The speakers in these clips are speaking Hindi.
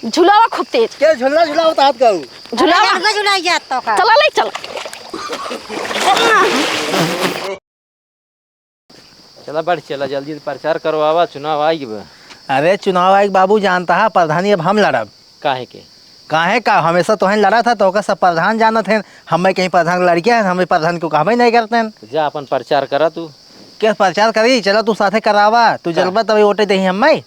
झुलावा खूब तेज के झुलना झुलाओ तात कहू झुलावा का झुलाई जात तो का चला ले चला चला बढ़ चला जल्दी प्रचार करो आवा चुनाव आई बा। अरे चुनाव आयोग बाबू जानता है प्रधानी अब हम लड़ब काहे के काहे का हमेशा तो लड़ा था तो सब प्रधान जानत हैं हमें कहीं प्रधान लड़कियां हैं हमें प्रधान को कहबे नहीं करते हैं तो जा अपन प्रचार करा तू क्या प्रचार करी चलो तू साथे करावा तू जलबा तभी वोटे दही हमें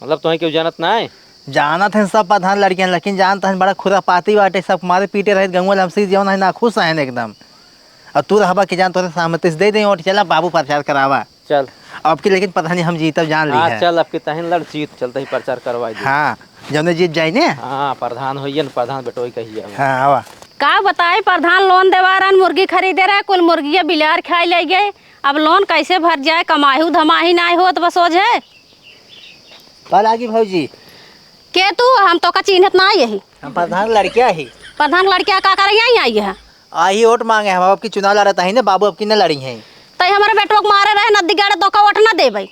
मतलब तुम्हें क्यों जानत ना है जानत हैं सब प्रधान लड़कियां लेकिन जानता है बड़ा खुरापाती बाटे सब मारे पीटे रहे गंगवा हमसे जौन है ना खुश हैं एकदम और तू रहबा के जान तोरे सहमति से दे दे वोट चला बाबू प्रचार करावा चल अब की लेकिन प्रधानी हम जीतब जान ली हाँ है चल अब के तहन लड़ जीत चलते ही प्रचार करवाई दे। हाँ जौने जीत जाए ने हाँ प्रधान होइए न प्रधान बेटोई कहिए हाँ आवा का बताए प्रधान लोन देवा रहा मुर्गी खरीदे रहा कुल मुर्गिया बिलार खाई ले गए अब लोन कैसे भर जाए कमाही धमाही ना हो तो बस हो जाए कल आगी भौजी के तू हम तो का चिन्हत ना यही हम प्रधान लड़कियां ही प्रधान लड़किया का कर यहीं आई है आई वोट मांगे हम अब की चुनाव लड़ता है ना बाबू अब की न लड़ी हैं तो हमारे बेटवा को मारे रहे नदी गाड़े तो का वोट ना दे भाई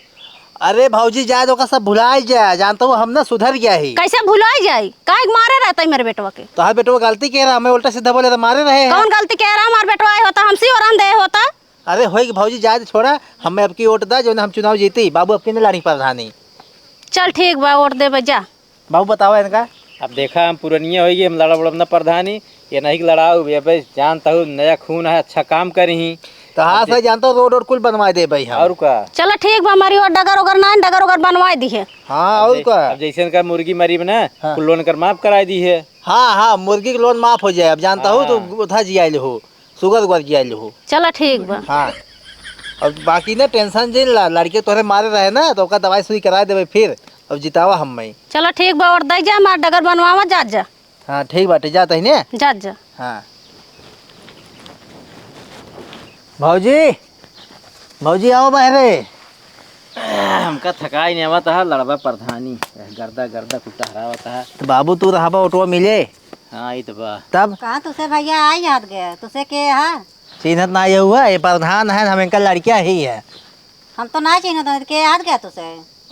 अरे भौजी जाए तो का सब भुलाए जाए जानता हूँ हम ना सुधर गया ही कैसे भुलाई जाए काहे मारे रहता मेरे बेटवा के तो हाँ बेटो गलती कह रहा हमें उल्टा सीधा बोले तो मारे रहे हैं कौन गलती कह रहा हमारे बेटवा होता हमसे और हम दे होता अरे होई भौजी जाए तो छोड़ा हमें अब की वोट दा जो हम चुनाव जीती बाबू अब की न लड़ी प्रधानी चल ठीक बा वोट दे जा बाबू बताओ इनका अब देखा हम पुरनिया होइए हम लड़ा बड़ा प्रधानी ये नहीं लड़ाऊ भाई जानता हूँ नया खून है अच्छा काम करी तो हाँ सही जानता हूँ रोड कुल बनवा दे भाई हम और का चलो ठीक बा हमारी और डगर उगर ना डगर उगर बनवा दी है हाँ और का अब जैसे का मुर्गी मरी बना हाँ। कुल लोन कर माफ कराई दी है। हाँ हाँ मुर्गी के लोन माफ हो जाए अब जानता हूँ तो उठा जियाल हो शुगर उगर जियाल हो चलो ठीक बा हाँ और बाकी ना टेंशन जिन लड़के तोहरे मारे रहे ना तो ओका दवाई सुई करा देवे फिर अब जितावा हम में चलो ठीक बा और दे जा हमार डगर बनवावा जा जा हाँ ठीक बाटे जाता ही ने जा जा हाँ भौजी भौजी आओ बहरे हमका थकाई नहीं आवता है लड़बा प्रधानी गर्दा गर्दा कुत्ता हरावता है। तो बाबू तू रहा ऑटो मिले हाँ ये तो बा तब कहाँ तुसे भैया आई याद गया तुसे के है चिन्हत ना ये हुआ ये प्रधान है हम इनका लड़कियां ही है हम तो ना चिन्ह तो के याद गया तुसे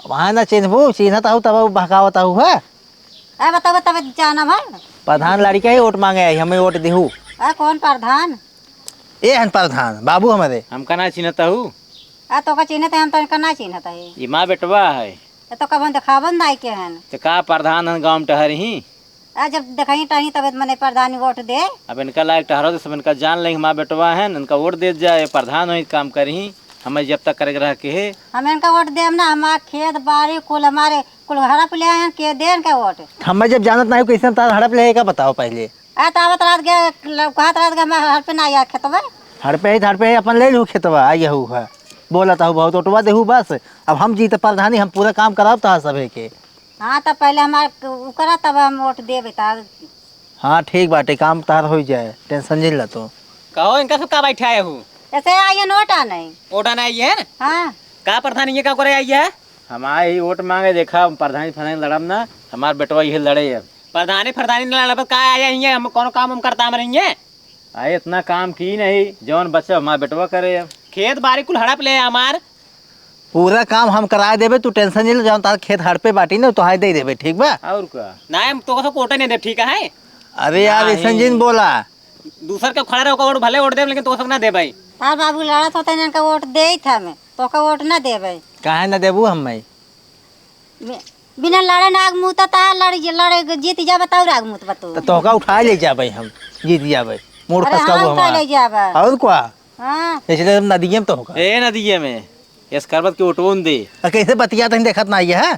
वहाँ ना चिन्हबू चिन्हत हूँ तब भगावत हूँ है अरे बताओ तब जाना भाई प्रधान लड़कियां ही वोट मांगे आई हमें वोट देहू अरे कौन प्रधान ये है प्रधान बाबू हमारे हमका ना चिन्हता हूँ अरे तो का चिन्हते हम तो इनका ना चिन्हता है ये माँ बेटवा है तो कब दिखावन दाई के हैं तो का प्रधान है गाँव में टहर ही अरे जब दिखाई टही तब मैंने प्रधानी वोट दे अब इनका लायक टहरो तो सब इनका जान लेंगे माँ बेटवा है इनका वोट दे जाए प्रधान हो काम करी हमें जब तक करे रह के है हम इनका वोट दे ना हमारे खेत बाड़ी कुल हमारे कुल हड़प ले हैं के दे इनका वोट हमें जब जानत नहीं कैसे तार हड़प लेगा बताओ पहले अरे तावत रात गया कहत रात गया मैं हड़प ना आया खेतवा हड़पे ही अपन ले लू खेतवा आई हूँ है बोला था बहुत ऑटोवा देहू बस अब हम जीते प्रधानी हम पूरा काम कराब था सभी के हाँ तब पहले हमारे उ करा तब हम वोट दे बेटा हाँ ठीक बाटे काम तार हो जाए टेंशन जिन ला तो कहो इनका सब का बैठा है हूँ ऐसे आइए नोट आ नहीं ओटा ना आई है ना हाँ का प्रधान ये का करे आई है हमारे ही वोट मांगे देखा प्रधानी फधानी लड़ब ना हमारे बेटवा यही लड़े अब प्रधानी फरदानी लड़ब का आया है हम कौन काम हम करता हम रही है आए इतना काम की नहीं जौन बच्चा हमारा बेटवा करे अब खेत बाड़ी कुल हड़प ले हमार पूरा काम हम करा देबे तू टेंशन नहीं ले तार खेत हड़पे बाटी ना तो हाई दे देबे ठीक बा और का ना हम तो कसो कोटा नहीं दे ठीक है अरे यार ऐसा जिन बोला दूसर के खड़ा रहो भले वोट दे लेकिन तो सब ना दे भाई तार बाबू लड़त होता है इनका वोट दे ही था मैं तो का वोट ना दे भाई काहे ना देबू हम में बिना लड़े नाग मुँह ता लड़े जीत जा बताओ राग मुँह बतू तो तोका उठा ले जाबे हम जीत जाबे मूड अरे फसकाबू हम तो ले जाबा हमारा और क्या हाँ इसलिए हम नदिये में तो होगा ए नदिये में इस करबत के वोटोन दे कैसे बतिया तो देखत ना ये है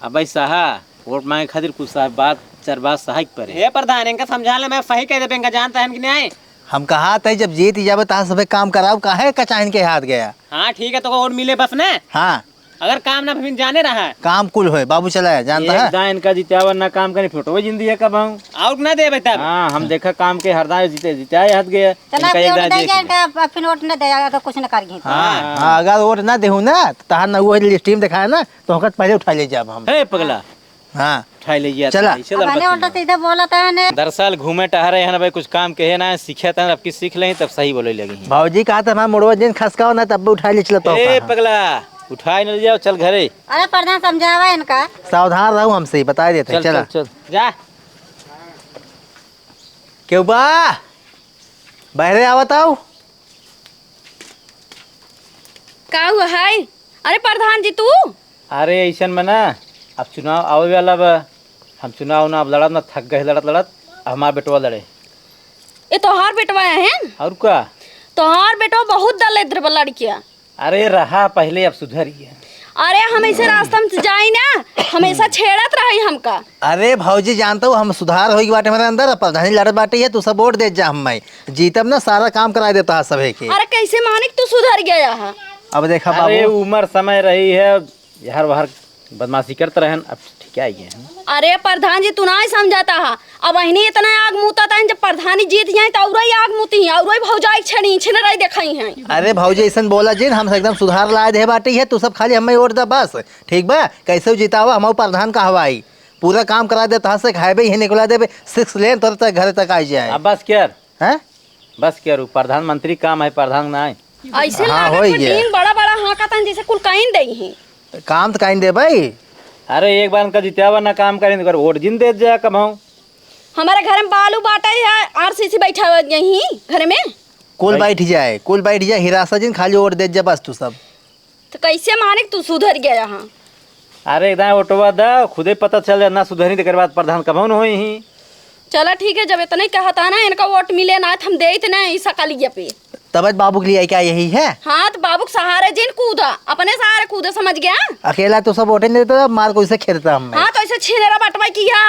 अब भाई साहा वोट मांगे खातिर कुछ साहब बात चार बात सहायक पर हे प्रधान इनका समझा ले मैं सही कह दे इनका जानता है कि नहीं हम कहा था जब जीत जाबे तहाँ सब काम कराओ काहे कचाइन के हाथ गया हाँ ठीक है तो वोट मिले बस ने हाँ अगर काम ना फिर जाने रहा है काम कुल होए बाबू चलाया जानता है दाएं इनका जितावर ना काम करे फोटो जिंदी है कब हम आउट ना दे भाई तब हाँ हम देखा काम के हरदा जीते जिताए हट गया चला इनका एक वोट दाएं दे देख जा लिया। इनका फिर वोट ना दे अगर कुछ ना करिए हाँ हाँ अगर वोट ना देहू ना तो तहार ना वो लिस्ट में दिखाया ना तो हम पहले उठा ले जाब हम हे पगला हाँ उठाई ले गया चला। ऐसे अब दल मैंने उल्टा बच्चे सीधा बोला था ने दरअसल घूमे टहरे हैं ना भाई कुछ काम कहे ना सीखे था अब की सीख लें तब सही बोले लगी भाजी कहा था हमारा मुड़वा दिन खसकाओ ना तब भी उठा ले चला तो ए पगला उठाए न जाओ, चल घरे। अरे प्रधान समझावा इनका। सावधान रहू हमसे बता देते हैं। चल चला चल चल जा। क्यों बा बहरे आवत आओ। का हुआ है? अरे प्रधान जी तू अरे ऐसन में ना, अब चुनाव आवे वाला बा। हम चुनाव ना अब लड़त ना, थक गए लड़त लड़त। अब हमारा बेटवा लड़े। ये तोहार बेटवा है? और का? तोहार बेटवा बहुत दलेद्र बा लड़किया। अरे रहा पहले, अब सुधरिए। अरे हम ऐसे रास्ता में जाई ना, हमेशा छेड़त रही हमका। अरे भौजी जानता हूँ हम सुधार होगी बाटे हमारे अंदर। प्रधानी लड़त बाटे है, तू सब वोट दे जा। हम जीतब ना सारा काम करा देता है सभी के। अरे कैसे मानिक तू सुधर गया है? अब देखा अरे बाबू, उम्र समय रही है, यार बाहर बदमाशी करते रहन। अब ठीक है ये। अरे प्रधान जी तू ना ही समझाता है। अब अहनी इतना आग मुता था, जब प्रधानी जीत जाए तो और आग मुती है, और भौजाई छड़ी छिन रही दिखाई है। अरे भौजी ऐसा बोला जिन हम एकदम सुधार लाए दे बाटे है। तू सब खाली हमें वोट दे बस, ठीक बा। कैसे जितावा हमारे प्रधान का हवाई पूरा काम करा दे। तहाँ से खाए ही निकला दे 6 लेन तोर तक घर तक आ जाए। अब बस क्या हैं? बस क्या प्रधानमंत्री काम है, प्रधान ना है। ऐसे हाँ, लागत होई में गया। दिन बड़ा बड़ा हाँका जैसे कुल कहीं दई है। काम तो कहीं दे भाई। अरे एक बार उनका जितावा ना काम करें तो वोट जिन दे जाए कमाऊँ। हमारे घर में बालू बाटा है, आरसीसी बैठा हुआ यहीं घर में। कुल बैठ जाए, कुल बैठ जाए। हिरासा जिन खाली वोट दे जा बस तू सब। तो कैसे मानिक तू सुधर गया यहाँ? अरे एकदम वोटवा दा, खुदे पता चल जाए ना सुधरी तो बाद प्रधान कमाऊँ हो ही। चला ठीक है, जब इतना ही कहा था ना इनका वोट मिले ना तो हम दे इतना ऐसा कालिया पे। तब बाबू के लिए क्या यही है? हाँ तो बाबू के सहारे जिन कूदा, अपने सहारे कूदा, समझ गया? अकेला तो सब वोटे नहीं देता, मार को इसे खेलता हम। हाँ तो ऐसे छीनेरा बटवा किया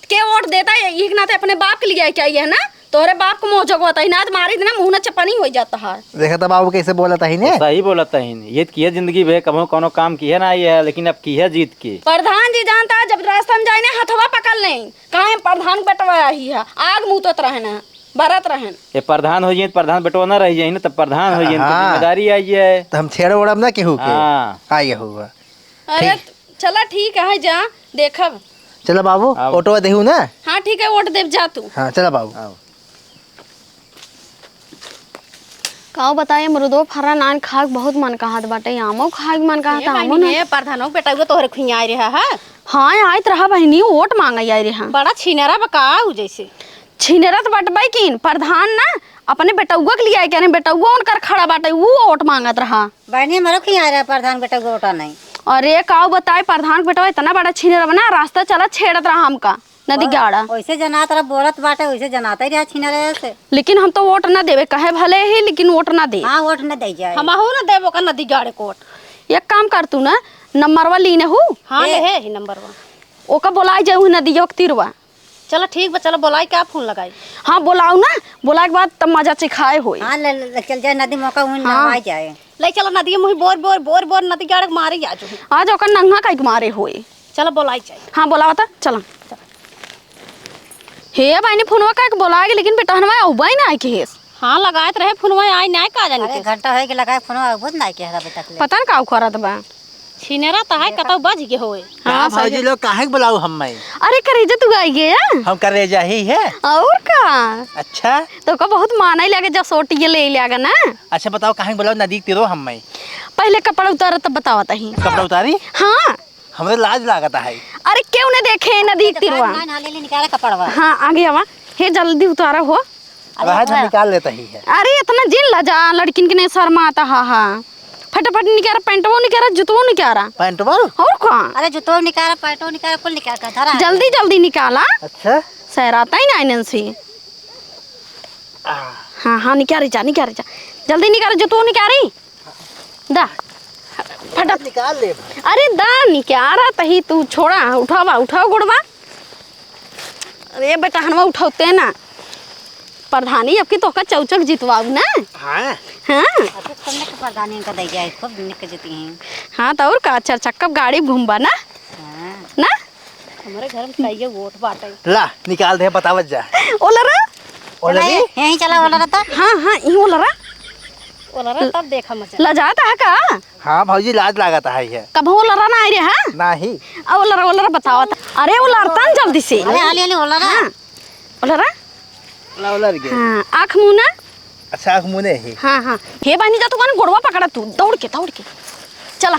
के वोट देता है एक ना तो अपने बाप के लिए क्या है ना, तोहरे बाप को मोह जग होता है ना, तो मारी ना मुँह ना चपनी हो जाता है। देखा था बाबू कैसे बोला था ही ने। सही बोला था ही। ये की है जिंदगी भे, कभी कोनो काम की है ना ये है, लेकिन अब की है जीत के। प्रधान जी जानता है जब रास्ता में जाए ना हथवा पकड़ लें, कहाँ प्रधान बटवाया ही है, आग मुँहत रहना बरत रहन। ये प्रधान हो जाए तो प्रधान बेटवा ना रह जाए ना, तब प्रधान हो जाए तो हाँ। जिम्मेदारी आई है। तो हम छेड़ ओड़ब ना केहू के। हाँ। आइए हुआ। अरे चला ठीक है जा देखब। चलो बाबू आओ। ऑटो देहू ना। हाँ ठीक है वोट देव जा तू। हाँ चलो बाबू। काऊ बताए मरुदो फरा नान खाक बहुत मन कहत बाटे, आमो खाक मन कहत आमो ना। ये प्रधानो बेटा वो तोहरे खुइया रहा है। हाँ आइत रहा बहनी वोट मांगा आई रहा। बड़ा छीनेरा बकाऊ जैसे छिनेरत बटबाई किन प्रधान ना अपने बेटौआ के लिए आए कहने, बेटौआ उनकर खड़ा बाटे वो वोट मांगत रहा। बहनी मरो की आ रहा प्रधान बेटा को वोटा नहीं। अरे काऊ बताए प्रधान बेटवा इतना बड़ा छिनेरा बना, रास्ता चला छेड़त रहा हमका नदी गाड़ा। वैसे जनात रहा बोलत बाटे, वैसे जनाता ही रहा छीना रहे से। लेकिन हम तो वोट ना देवे कहे भले ही, लेकिन वोट ना दे। हाँ वोट न दे जाए। हम हो ना देवो का नदी गाड़े कोट। एक काम कर तू ना नंबरवा लीने हूँ। हाँ ले है ही नंबर वन। ओका बोलाई जाऊ नदी के तीरवा। चलो ठीक बा, चलो बोलाई क्या फोन लगाई। हाँ बोलाऊ ना, बोला के बाद तब मजा चिखाए होई। हाँ ले चल जाए नदी मौका वहीं नहाए जाए। ले चलो नदी में बोर बोर बोर बोर नदी गाड़े मारे आजो। आज ओकर नंगा काइक मारे होई। चलो बोलाई चाहिए। हाँ बोलावा था चला। हे बाइने फोनवा का बोला के, लेकिन बेटा हनवा औबाई ना आई के हेस। हाँ लगाए रहे फोनवा आई ना का जाने अरे घंटा है कि लगाए फोन बहुत ना के हरा बेटा के। पता न का करत बा। छीनेरा तो है कतौ बज के होए। हाँ भाजी लोग काहे के बुलाऊ हम मैं? अरे करेजा तू आई गया हम करे जा ही है। और का अच्छा तो का बहुत माना ही लगे जब सोटी ले लेगा ना। अच्छा बताओ काहे के बुलाऊ नदी के तीरो हम मैं? पहले कपड़ा उतार तब बतावत ही। कपड़ा उतारी हाँ हमरे लाज लागता है। अरे क्यों न देखे नदी के तीरवा। ना ना ले निकाला कपड़वा। हाँ आगे आवा हे जल्दी उतारा हो। राहत हम निकाल लेता ही है। अरे इतना जिन लजा लड़किन के नहीं शर्मा आता। हाँ हाँ फटाफट निकाल, पैंटवो निकाल, जुतवो निकाल। पैंट वाल? और का अरे जूतो निकाला पैटो निकाला कुल निकाल कर धरा। जल्दी जल्दी निकाला, अच्छा सहराता ही ना इनन से। हाँ हाँ निकाल जा जल्दी निकाल, जुतवो निकाली दा फटाफट निकाल ले। अरे दा निकाल तही तू छोड़ा उठाओ गुड़वा। अरे बेटा हनवा उठाते ना प्रधानी अब की तो का चौचक जितवाऊ ना। हाँ हाँ अरे तुमने के प्रधानी इनका दे जाए खूब निक जीती हैं। हाँ तो और का चार चक्का गाड़ी घूमबा ना हाँ ना। हमारे घर में चाहिए वोट बाटे। ला निकाल दे बतावत जा। ओलरा ऑलरेडी यहीं चला वाला रहता। हाँ ई ओलरा ओलरा तब देखा मचा। लजाता है का? हाँ भौजी लाज लागता है। कब ओलरा ना आई रे। हाँ नहीं ओलरा बतावत। अरे ओलरता न जल्दी से। अरे हाली हाली होला ना। ओलरा उलर गए। हाँ आँख मुँह ना। अच्छा मुने ही। हाँ हाँ हे बानी जा तू गोड़वा पकड़ा तू दौड़ के चला।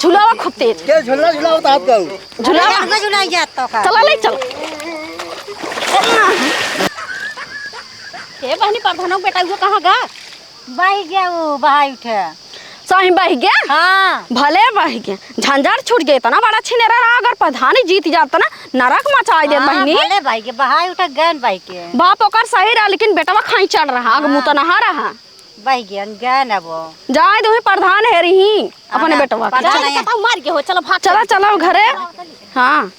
झुलावा खूब तेज के झुल्ला झुलाओ तात कहू झुलावा अरे जुलाई जात तो का चला ले चल हे बहनी प्रधानों बेटा वो कहाँ गा बाही गया वो बहाई उठे सही बह गया हाँ भले बह गया झंझट छूट गया इतना बड़ा छिनेरा रहा अगर प्रधानी जीत जाता ना नरक मचाई दे बहनी भले भाई के बहाई उठे गैन भाई के बाप ओकर सही रहा लेकिन बेटवा खाई चढ़ रहा आग मुँह तो नहा रहा बाही गया गैन अब जाए दो प्रधान है रही अपने हाँ, बेटवा के। प्रधान चल मार के हो चलो भाग चला चलो घरे हाँ